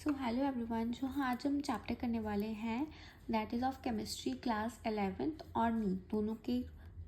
So hello everyone. जो हाँ आज हम चैप्टर करने वाले हैं that is of chemistry class 11th और नीट दोनों के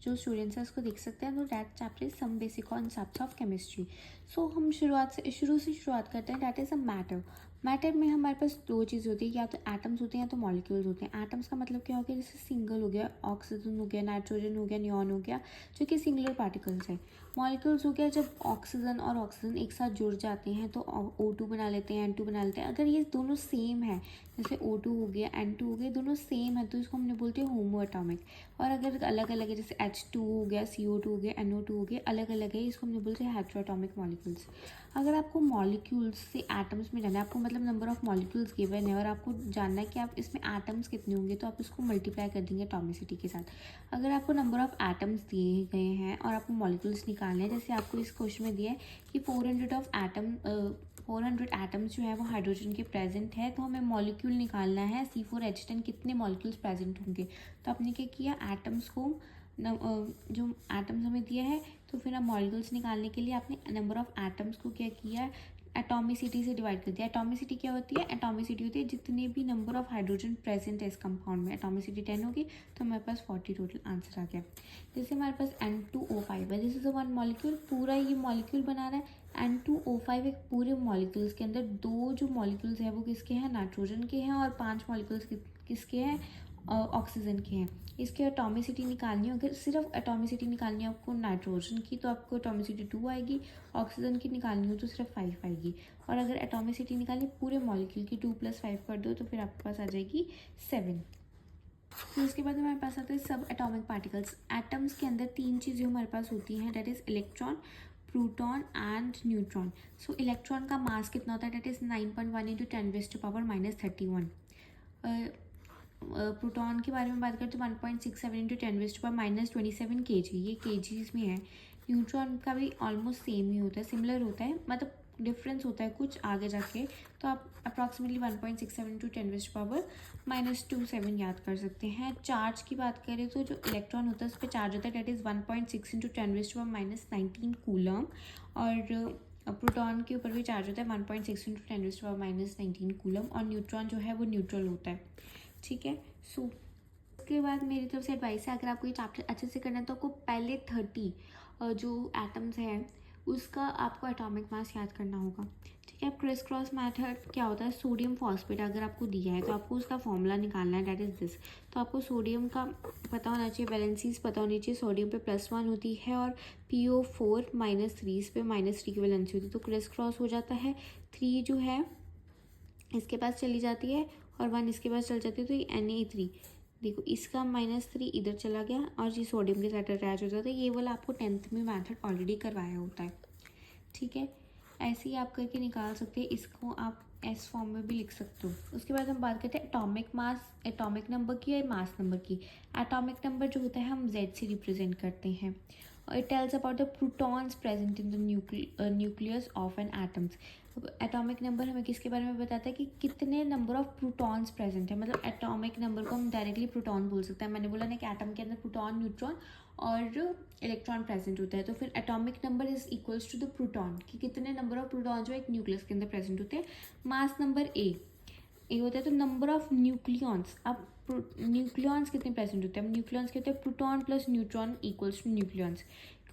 जो स्टूडेंट्स हैं उसको देख सकते हैं। तो that chapter is some basic concepts of chemistry. So हम शुरू से शुरुआत करते हैं। That is a matter. Matter में हमारे पास दो चीज़ होती है, या तो एटम्स होते हैं या तो मॉलिक्यूल्स होते हैं। एटम्स का मतलब क्या हो गया, जैसे सिंगल हो गया, ऑक्सीजन हो गया, नाइट्रोजन हो गया, नियॉन हो गया, जो कि सिंगुलर पार्टिकल्स हैं। मॉलिक्यूल्स हो गया जब ऑक्सीजन और ऑक्सीजन एक साथ जुड़ जाते हैं तो O2 बना लेते हैं, N2 बना लेते हैं। अगर ये दोनों सेम है, जैसे O2 हो गया, N2 हो गया, दोनों सेम है तो इसको हमने बोलते हैं होमो एटॉमिक। और अगर अलग अलग है, जैसे H2 हो गया, CO2 हो गया, NO2 हो गया, अलग अलग है, इसको हमने बोलते हैं हेटेरो एटॉमिक मॉलिक्यूल्स। अगर आपको मॉलिक्यूल्स से एटम्स में जाना है, आपको मतलब नंबर ऑफ मॉलिक्यूल्स गिवन है और आपको जानना है कि आप इसमें एटम्स कितने होंगे, तो आप इसको मल्टीप्लाई कर देंगे एटॉमिसिटी के साथ। अगर आपको नंबर ऑफ एटम्स दिए गए हैं और आपको मॉलिक्यूल्स निकालने हैं, जैसे आपको इस क्वेश्चन में दिया है कि 400 एटम्स जो है वो हाइड्रोजन के प्रेजेंट है, तो हमें मॉलिक्यूल निकालना है C4H10 कितने मॉलिक्यूल्स प्रेजेंट होंगे। तो आपने क्या किया, एटम्स को जो एटम्स हमें दिया है तो फिर हम मॉलिक्यूल्स निकालने के लिए आपने नंबर ऑफ एटम्स को क्या किया, एटॉमिसिटी से डिवाइड कर दिया। एटॉमिसिटी क्या होती है, एटॉमिसिटी होती है जितने भी नंबर ऑफ हाइड्रोजन प्रेजेंट है इस कंपाउंड में। एटॉमिसिटी 10 होगी तो हमारे पास 40 टोटल आंसर आ गया। जैसे हमारे पास N2O5 है, दिस इज वन मॉलिक्यूल, पूरा ये मॉलिक्यूल बना रहा है। N2O5 एक पूरे मॉलिक्यूल्स के अंदर दो जो मॉलिक्यूल्स हैं वो किसके हैं, नाइट्रोजन के हैं, और 5 मॉलिक्यूल्स किसके हैं, ऑक्सीजन के हैं। इसकी एटॉमिसिटी निकालनी है, अगर सिर्फ एटॉमिसिटी निकालनी है आपको नाइट्रोजन की तो आपको एटॉमिसिटी 2 आएगी, ऑक्सीजन की निकालनी हो तो सिर्फ 5 आएगी। और अगर एटॉमिसिटी निकालनी पूरे मॉलिक्यूल की 2 + 5 कर दो तो फिर आपके पास आ जाएगी 7। फिर उसके बाद हमारे पास आते हैं सब एटॉमिक पार्टिकल्स। एटम्स के अंदर 3 चीज़ें हमारे पास होती हैं, that is electron, proton and neutron. So electron का मास कितना होता है, डेट इज़ 9.1 × 10⁻31। प्रोटॉन के बारे में बात करें तो 1.67 × 10⁻27 kg, ये kgs में है। न्यूट्रॉन का भी ऑलमोस्ट सेम ही होता है, सिमिलर होता है, मतलब डिफरेंस होता है कुछ आगे जाके। तो आप अप्रॉक्सीमेटली 1.67 × 10⁻27 याद कर सकते हैं। चार्ज की बात करें तो जो इलेक्ट्रॉन होता है उस पर चार्ज होता है, डेट इज़ 1.6 × 10⁻19 कूलम। और प्रोटॉन के ऊपर भी चार्ज होता है 1.6 × 10⁻19 कूलम। और न्यूट्रॉन जो है वो न्यूट्रल होता है, ठीक है। सो उसके बाद मेरी तरफ से एडवाइस है, अगर आपको ये चैप्टर अच्छे से करना है तो आपको पहले 30 जो एटम्स हैं उसका आपको एटॉमिक मास याद करना होगा, ठीक है। क्रिस क्रॉस मेथड क्या होता है, सोडियम फॉस्फेट अगर आपको दिया है तो आपको उसका फॉर्मूला निकालना है, डेट इज़ दिस। तो आपको सोडियम का पता होना चाहिए, वैलेंसीज पता होनी चाहिए। सोडियम पे +1 होती है और PO4 -3, इस पे -3 की वैलेंसी होती है, तो क्रिस क्रॉस हो जाता है। 3 जो है इसके पास चली जाती है और 1 इसके पास चल जाती है, तो ये Na3, देखो इसका -3 इधर चला गया और ये सोडियम के साथ अटैच हो जाता है। ये वाला आपको 10th में मेथड ऑलरेडी करवाया होता है, ठीक है। ऐसे ही आप करके निकाल सकते हैं, इसको आप एस फॉर्म में भी लिख सकते हो। उसके बाद हम बात करते हैं एटॉमिक मास, एटॉमिक नंबर की या मास नंबर की। एटॉमिक नंबर जो होता है हम Z से रिप्रेजेंट करते हैं। It tells about the protons present in the nucleus of an atoms. Atomic number हमें किसके बारे में बताता है कि कितने नंबर ऑफ प्रोटॉन्स प्रेजेंट है। मतलब एटॉमिक नंबर को हम डायरेक्टली प्रोटॉन बोल सकते हैं। मैंने बोला ना कि एटम के अंदर प्रोटॉन, न्यूट्रॉन और इलेक्ट्रॉन प्रेजेंट होता है, तो फिर atomic number is equals to the proton, कि कितने नंबर ऑफ प्रोटॉन जो एक न्यूक्लियस के अंदर प्रेजेंट होते हैं। मास नंबर ए होता है, तो नंबर ऑफ न्यूक्लियॉन्स। अब न्यूक्लियॉन्स कितने प्रेजेंट होते हैं, अब न्यूक्लियॉन्स कहते हैं proton plus neutron equals to nucleons.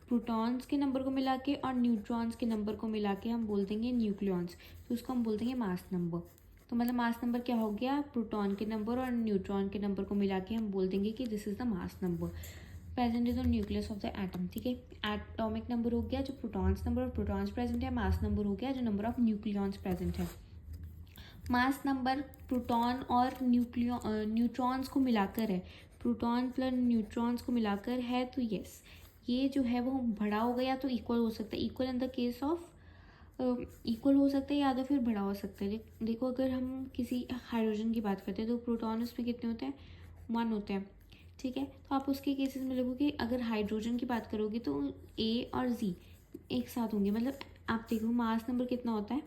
Protons के नंबर को मिला के और न्यूट्रॉन्स के नंबर को मिला के हम बोल देंगे न्यूक्लियॉन्स, तो उसको हम बोल देंगे मास नंबर। तो मतलब मास नंबर क्या हो गया, प्रोटॉन के नंबर और न्यूट्रॉन के नंबर को मिला के हम बोल देंगे कि this is the mass number present in the nucleus of the atom, ठीक है। एटॉमिक नंबर हो गया जो प्रोटॉन्स नंबर और प्रोटॉन्स प्रेजेंट है, मास नंबर हो गया जो नंबर ऑफ न्यूक्लियॉन्स प्रेजेंट है। मास नंबर प्रोटॉन और न्यूट्रॉन्स को मिलाकर है, प्रोटॉन प्लस न्यूट्रॉन्स को मिलाकर है, तो यस ये जो है वो बड़ा हो गया, तो इक्वल हो सकता है। Equal in the case of equal हो सकता है या तो फिर बड़ा हो सकता है। देखो अगर हम किसी हाइड्रोजन की बात करते हैं तो प्रोटॉन उसमें कितने होते हैं, 1 होते हैं, ठीक है। तो आप उसके केसेस में देखोगे, अगर हाइड्रोजन की बात करोगे तो A और Z एक साथ होंगे। मतलब आप देखो मास नंबर कितना होता है,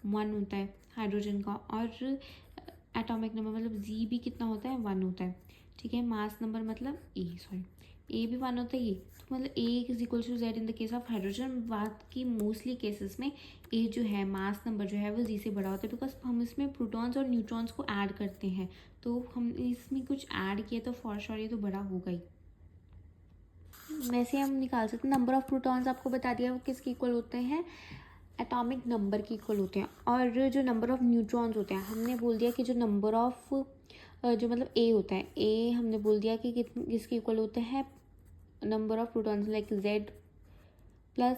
1 होता है हाइड्रोजन का, और एटॉमिक नंबर मतलब Z भी कितना होता है, 1 होता है, ठीक है। मास नंबर मतलब A, सॉरी ए भी 1 होता है ये, तो मतलब A is equal to Z in the case of hydrogen. बात की मोस्टली केसेस में ए जो है मास नंबर जो है वो जी से बड़ा होता है, बिकॉज हम इसमें प्रोटॉन्स और न्यूट्रॉन्स को ऐड करते हैं, तो हम इसमें कुछ ऐड किया तो फॉर श्योर ये तो बड़ा होगा ही। वैसे हम निकाल सकते हैं नंबर ऑफ प्रोटॉन्स, आपको बता दिया वो किसके इक्वल होते हैं, एटॉमिक नंबर के इक्वल होते हैं। और जो नंबर ऑफ न्यूट्रॉन्स होते हैं, हमने बोल दिया कि जो नंबर ऑफ जो मतलब ए होता है, ए हमने बोल दिया कि किसके इक्वल होते हैं, number of protons like Z plus,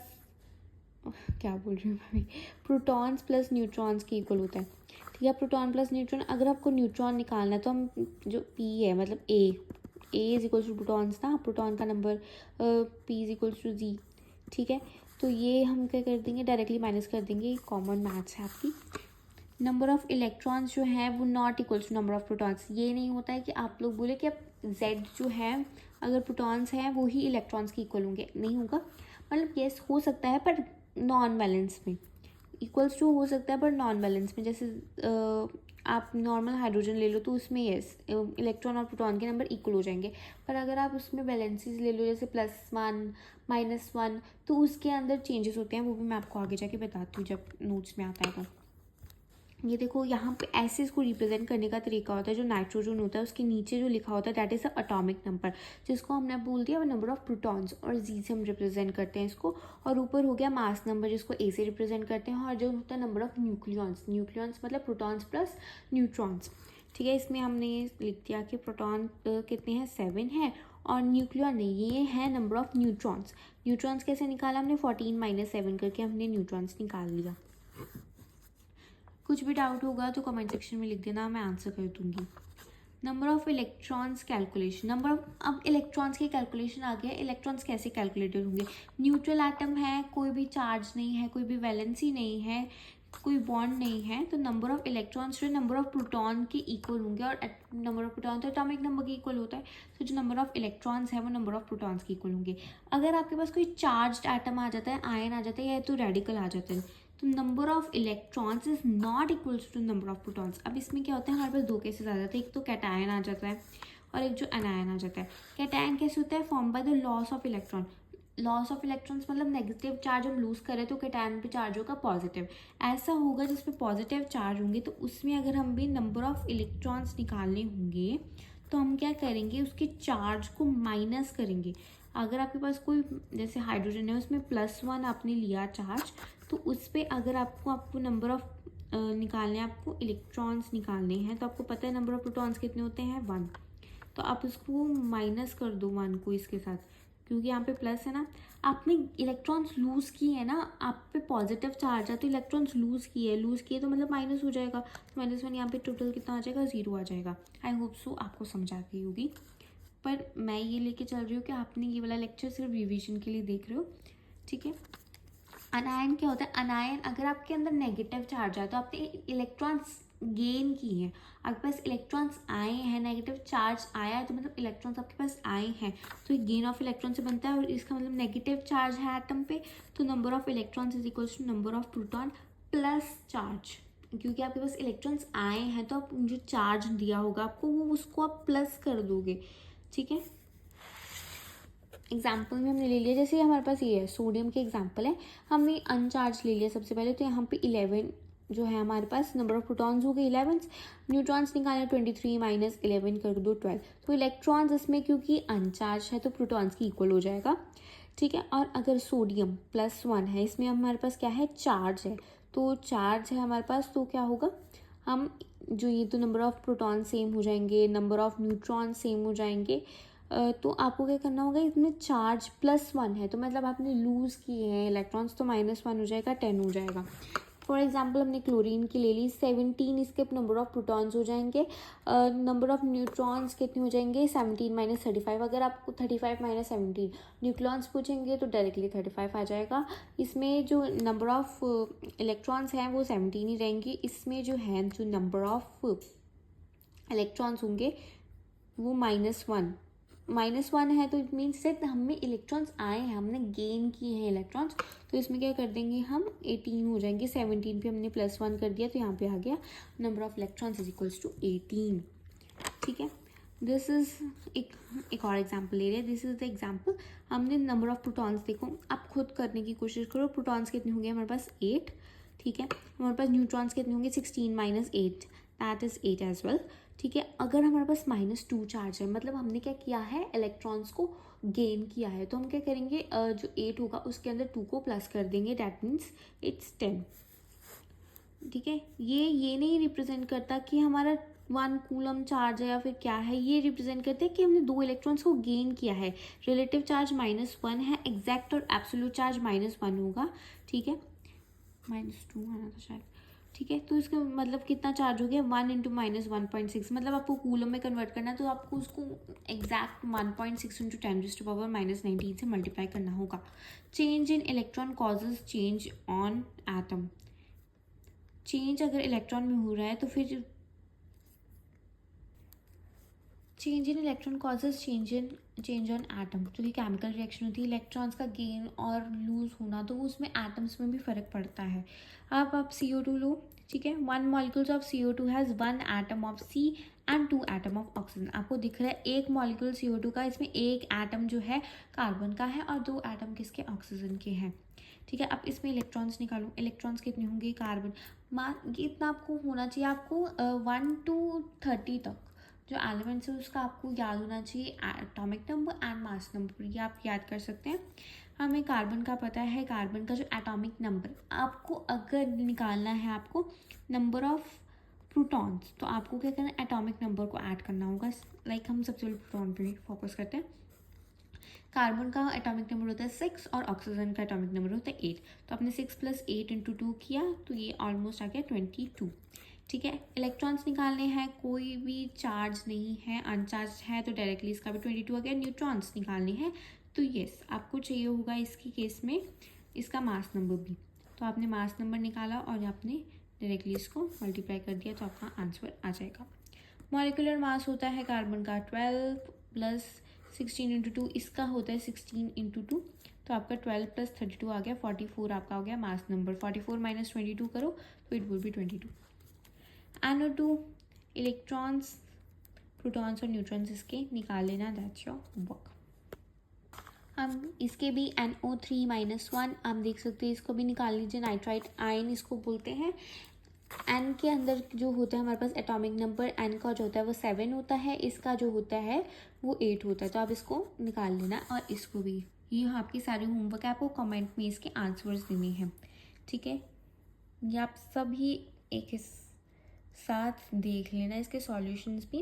क्या बोल रही हूँ मैं, प्रोटॉन्स प्लस न्यूट्रॉन्स के इक्वल होता है। ठीक है, प्रोटॉन प्लस न्यूट्रॉन, अगर आपको न्यूट्रॉन निकालना है तो हम जो पी है मतलब A is equal to protons था, प्रोटॉन का number P is equal to Z. ठीक है, तो ये हम क्या कर देंगे, डायरेक्टली माइनस कर देंगे, कॉमन मैथ्स है आपकी। नंबर ऑफ इलेक्ट्रॉन्स जो है वो not equal to number of protons. ये नहीं होता है कि आप लोग बोले कि अब जेड जो है अगर प्रोटॉन्स हैं वो ही इलेक्ट्रॉन्स के इक्वल होंगे, नहीं होगा। मतलब येस हो सकता है पर नॉन बैलेंस में, इक्वल्स टू हो सकता है पर नॉन बैलेंस में। जैसे आप नॉर्मल हाइड्रोजन ले लो तो उसमें येस इलेक्ट्रॉन और प्रोटॉन के नंबर इक्वल हो जाएंगे, पर अगर आप उसमें बैलेंसेस ले लो जैसे +1 -1 तो उसके अंदर चेंजेस होते हैं, वो भी मैं आपको आगे जाके बताती हूँ जब नोट्स में आता है तो। ये देखो यहाँ पे ऐसे इसको रिप्रेजेंट करने का तरीका होता है, जो नाइट्रोजन होता है उसके नीचे जो लिखा होता है that is a atomic number, जिसको हमने बोल दिया वो नंबर ऑफ प्रोटॉन्स, और जी से हम रिप्रेजेंट करते हैं इसको। और ऊपर हो गया मास नंबर जिसको ए से रिप्रेजेंट करते हैं, और जो होता है नंबर ऑफ न्यूक्लियॉन्स, न्यूक्लियॉन्स मतलब प्रोटॉन्स प्लस न्यूट्रॉन्स। ठीक है, इसमें हमने लिख दिया कि प्रोटॉन कितने हैं 7 हैं, और न्यूक्लियॉन नहीं, ये है नंबर ऑफ न्यूट्रॉन्स। न्यूट्रॉन्स कैसे निकाला हमने, 14 - 7 करके हमने न्यूट्रॉन्स निकाल लिया। कुछ भी डाउट होगा तो कमेंट सेक्शन में लिख देना, मैं आंसर कर दूंगी। Number of electrons calculation, number of, अब इलेक्ट्रॉन्स की कैलकुलेशन आ गया। इलेक्ट्रॉन्स कैसे कैलकुलेटेड होंगे, न्यूट्रल एटम है, कोई भी चार्ज नहीं है, कोई भी वैलेंसी नहीं है, कोई बॉन्ड नहीं है, तो नंबर ऑफ इलेक्ट्रॉन्स जो नंबर ऑफ प्रोटॉन के इक्वल होंगे, और नंबर ऑफ प्रोटॉन तो एटॉमिक नंबर के इक्वल होता है, तो जो नंबर ऑफ इलेक्ट्रॉन्स है वो नंबर ऑफ प्रोटॉन्स के इक्वल होंगे। अगर आपके पास कोई चार्ज एटम आ जाता है, आयन आ जाता है, या तो रेडिकल आ जाता है, तो number of electrons is not equals to number of protons. अब इसमें क्या होता है, हमारे पास दो केसेस आ जाते हैं, एक तो कैटायन आ जाता है और एक जो एनायन आ जाता है। कैटायन कैसे होता है, form by the loss of electron. Loss of electrons मतलब नेगेटिव चार्ज हम लूज करें तो कैटायन पे चार्ज होगा पॉजिटिव, ऐसा होगा जिसपे पॉजिटिव चार्ज होंगे, तो उसमें अगर हम भी नंबर ऑफ इलेक्ट्रॉन्स निकालने होंगे तो हम क्या करेंगे, उसके चार्ज को माइनस करेंगे। अगर आपके पास कोई जैसे हाइड्रोजन है उसमें +1 आपने लिया चार्ज, तो उस पर अगर आपको नंबर ऑफ निकालने हैं, आपको इलेक्ट्रॉन्स निकालने हैं, तो आपको पता है नंबर ऑफ प्रोटॉन्स कितने होते हैं 1, तो आप इसको माइनस कर दो 1 को इसके साथ, क्योंकि यहाँ पे प्लस है ना, आपने इलेक्ट्रॉन्स लूज़ किए है ना, आप पे पॉजिटिव चार्ज है तो इलेक्ट्रॉन्स लूज़ किए तो मतलब माइनस हो जाएगा, तो -1 यहाँ पे टोटल कितना आ जाएगा, 0 आ जाएगा। आई होप सो आपको समझ आ गई होगी, पर मैं ये लेके चल रही हूँ कि आपने ये वाला लेक्चर सिर्फ रिवीजन के लिए देख रहे हो। ठीक है, अनायन क्या होता है, अनायन अगर आपके अंदर नेगेटिव चार्ज है तो आपने इलेक्ट्रॉन्स गेन किए हैं, आपके पास इलेक्ट्रॉन्स आए हैं, नेगेटिव चार्ज आया है तो मतलब इलेक्ट्रॉन्स आपके पास आए हैं, तो ये गेन ऑफ इलेक्ट्रॉन से बनता है, और इसका मतलब नेगेटिव चार्ज है एटम पे, तो number of electrons is equals to number of proton plus charge, क्योंकि आपके पास इलेक्ट्रॉन्स आए हैं तो आप जो चार्ज दिया होगा आपको वो उसको आप प्लस कर दोगे। ठीक है, एग्जाम्पल में हमने ले लिया, जैसे हमारे पास ये है सोडियम के एग्जाम्पल है, हमने अनचार्ज ले लिया सबसे पहले, तो यहाँ पे 11 जो है हमारे पास नंबर ऑफ प्रोटॉन्स हो गए 11, न्यूट्रॉन्स निकाले 23 - 11 कर दो 12, तो इलेक्ट्रॉन्स इसमें क्योंकि अनचार्ज है तो प्रोटॉन्स की इक्वल हो जाएगा। ठीक है, और अगर सोडियम +1 है, इसमें हमारे पास क्या है, चार्ज है, तो चार्ज है हमारे पास, तो क्या होगा, हम जो ये तो नंबर ऑफ प्रोटॉन सेम हो जाएंगे, नंबर ऑफ न्यूट्रॉन सेम हो जाएंगे, तो आपको क्या करना होगा, इसमें चार्ज +1 है तो मतलब आपने लूज़ किए हैं इलेक्ट्रॉन्स, तो -1 हो जाएगा 10 हो जाएगा। फॉर एग्जांपल हमने क्लोरीन की ले ली, 17 इसके नंबर ऑफ प्रोटॉन्स हो जाएंगे, नंबर ऑफ न्यूट्रॉन्स कितने हो जाएंगे 17 - 35, अगर आपको 35 - 17 न्यूक्लियॉन्स पूछेंगे तो डायरेक्टली 35 आ जाएगा। इसमें जो नंबर ऑफ इलेक्ट्रॉन्स हैं वो 17 ही रहेंगी, इसमें जो है जो नंबर ऑफ इलेक्ट्रॉन्स होंगे वो -1 है, तो इट मीन्स दैट हमें इलेक्ट्रॉन्स आए हैं, हमने गेन किए हैं इलेक्ट्रॉन्स, तो इसमें क्या कर देंगे हम 18 हो जाएंगे, 17 पे हमने +1 कर दिया तो यहाँ पे आ गया number of electrons is equals to 18। ठीक है, दिस इज़ एक और एग्जाम्पल ले रहे हैं. This is the example. हमने नंबर ऑफ प्रोटॉन्स देखो, आप खुद करने की कोशिश करो. प्रोटॉन्स कितने होंगे हमारे पास 8. ठीक है. हमारे पास न्यूट्रॉन्स कितने होंगे 16 minus 8, that is 8 as well. ठीक है. अगर हमारे पास -2 चार्ज है, मतलब हमने क्या किया है, इलेक्ट्रॉन्स को गेन किया है, तो हम क्या करेंगे, जो 8 होगा उसके अंदर 2 को प्लस कर देंगे, दैट मीन्स इट्स 10. ठीक है. ये नहीं रिप्रेजेंट करता कि हमारा 1 कूलम चार्ज है या फिर क्या है. ये रिप्रेजेंट करते हैं कि हमने 2 इलेक्ट्रॉन्स को गेन किया है. रिलेटिव चार्ज -1 है, एग्जैक्ट और एब्सोल्यूट चार्ज -1 होगा. ठीक है. -2 आना था शायद. ठीक है. तो इसका मतलब कितना चार्ज हो गया, 1 इंटू -1.6. मतलब आपको कूलम में कन्वर्ट करना है तो आपको उसको एग्जैक्ट 1.6 इंटू 10⁻⁻19 से मल्टीप्लाई करना होगा. Change in electron causes change on atom. Change अगर इलेक्ट्रॉन में हो रहा है तो फिर change in electron causes change on atom. जो कि केमिकल रिएक्शन होती है, इलेक्ट्रॉन्स का गेन और लूज होना, तो उसमें एटम्स में भी फ़र्क पड़ता है. अब आप CO2 लो. ठीक है. 1 molecules of CO2 has 1 atom of C and 2 atom of oxygen. आपको दिख रहा है एक मॉलिक्यूल CO2 का, इसमें एक एटम जो है कार्बन का है और 2 एटम किसके, ऑक्सीजन के हैं. ठीक है. अब इसमें इलेक्ट्रॉन्स निकालो. इलेक्ट्रॉन्स कितने होंगे, कार्बन ये इतना आपको होना चाहिए. आपको 1 to 30 तक जो एलिमेंट्स है उसका आपको याद होना चाहिए, atomic number and mass number. ये आप याद कर सकते हैं. हमें कार्बन का पता है, कार्बन का जो एटॉमिक नंबर, आपको अगर निकालना है आपको नंबर ऑफ प्रोटॉन्स, तो आपको क्या करना है, एटॉमिक नंबर को ऐड करना होगा. लाइक हम सबसे पहले प्रोटॉन पे फोकस करते हैं. कार्बन का एटॉमिक नंबर होता है 6 और ऑक्सीजन का एटॉमिक नंबर होता है 8. तो आपने 6 + 8 × 2 किया तो ये ऑलमोस्ट आ गया 22. ठीक है. इलेक्ट्रॉन्स निकालने हैं, कोई भी चार्ज नहीं है, अनचार्ज है, तो डायरेक्टली इसका भी 22 आ गया. न्यूट्रॉन्स निकालने हैं तो यस आपको चाहिए होगा इसकी केस में इसका मास नंबर भी. तो आपने मास नंबर निकाला और आपने डायरेक्टली इसको मल्टीप्लाई कर दिया तो आपका आंसर आ जाएगा. मॉलिक्यूलर मास होता है कार्बन का 12 + 16 × 2, इसका होता है 16 × 2. तो आपका 12 + 32 आ गया 44. आपका हो गया मास नंबर. 44 - 22 करो तो it will be 22. NO2 electrons, protons और न्यूट्रॉन्स इसके निकाल लेना, दैट्स योर वर्क. हम इसके भी NO3-1 हम देख सकते हैं, इसको भी निकाल लीजिए. नाइट्राइट आयन इसको बोलते हैं. एन के अंदर जो होता है हमारे पास एटॉमिक नंबर, एन का जो होता है वो 7 होता है, इसका जो होता है वो 8 होता है. तो आप इसको निकाल लेना. और इसको भी, ये आपकी सारी होमवर्क है, आपको कमेंट में इसके आंसर्स देने हैं. ठीक है. ये आप सभी एक साथ देख लेना इसके सॉल्यूशंस भी.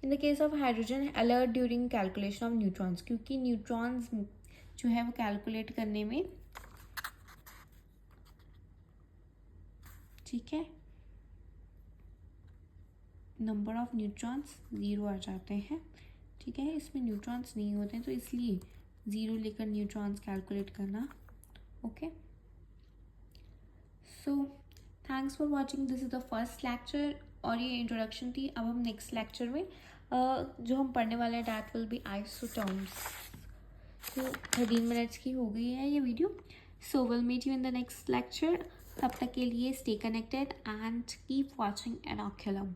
इन the case of hydrogen, alert during calculation of neutrons, क्योंकि न्यूट्रॉन्स जो है वो कैलकुलेट करने में, ठीक है, नंबर ऑफ न्यूट्रॉन्स 0 आ जाते हैं. ठीक है. इसमें न्यूट्रॉन्स नहीं होते हैं तो इसलिए 0 लेकर न्यूट्रॉन्स कैलकुलेट करना. Okay. So thanks for watching. This is the first lecture और ये इंट्रोडक्शन थी. अब हम नेक्स्ट लेक्चर में जो हम पढ़ने वाले हैं दैट विल बी आइसोटॉम्स. तो 13 मिनट्स की हो गई है ये video. So will meet you in the next lecture. तब तक के लिए stay connected and keep watching एनोक्युलम.